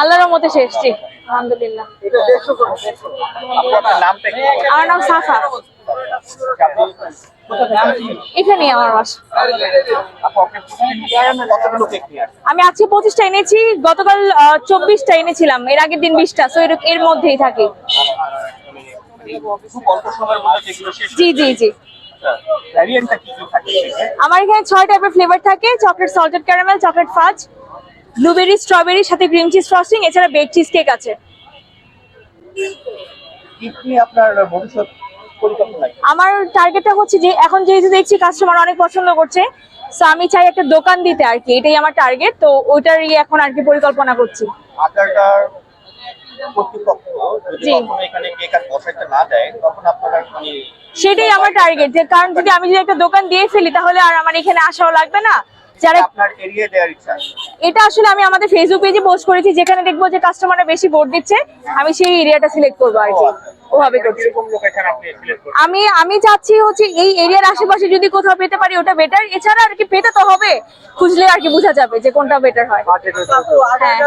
আল্লাহর রহমতে শেষ, জি আলহামদুলিল্লাহ। আমার নাম সাফা। এখানেই আমার বাসা। আমি আজকে 25টা এনেছি, গতকাল 24টা এনেছিলাম, এর আগের দিন 20টা, তো এর মধ্যেই থাকি। জি জি জি। আমার এখানে 6 টাইপের ফ্লেভার থাকে: চকলেট সল্টেড ক্যারামেল, চকলেট ফাজ, ব্লুবেরি, স্ট্রবেরি, সাথে ক্রিম চিজ ফ্রস্টিং, এছাড়া বেক চিজ কেক আছে। আমার টার্গেটটা হচ্ছে যে এখন যেহেতু দেখছি কাস্টমার অনেক পছন্দ করছে, তো আমি চাই একটা দোকান দিতে আর কি, এটাই আমার টার্গেট। তো ওইটারই এখন আর কি পরিকল্পনা করছি। সেটাই আমার টার্গেট, যে কারণ যদি আমি একটা দোকান দিয়ে ফেলি তাহলে আর আমার এখানে আসাও লাগবে না। যারা এটা আসলে আমি আমাদের ফেসবুক পেজে পোস্ট করেছি, যেখানে দেখবো যে কাস্টমাররা বেশি ভোট দিচ্ছে, আমি সেই এরিয়াটা সিলেক্ট করবো আর কি, ওভাবে করছি। আমি চাচ্ছি হচ্ছে এই এরিয়ার আশেপাশে যদি কোথাও পেতে পারি ওটা বেটার, এছাড়া আর কি পেতে তো হবে, খুঁজলে আর কি বোঝা যাবে যে কোনটা বেটার হয়। হ্যাঁ।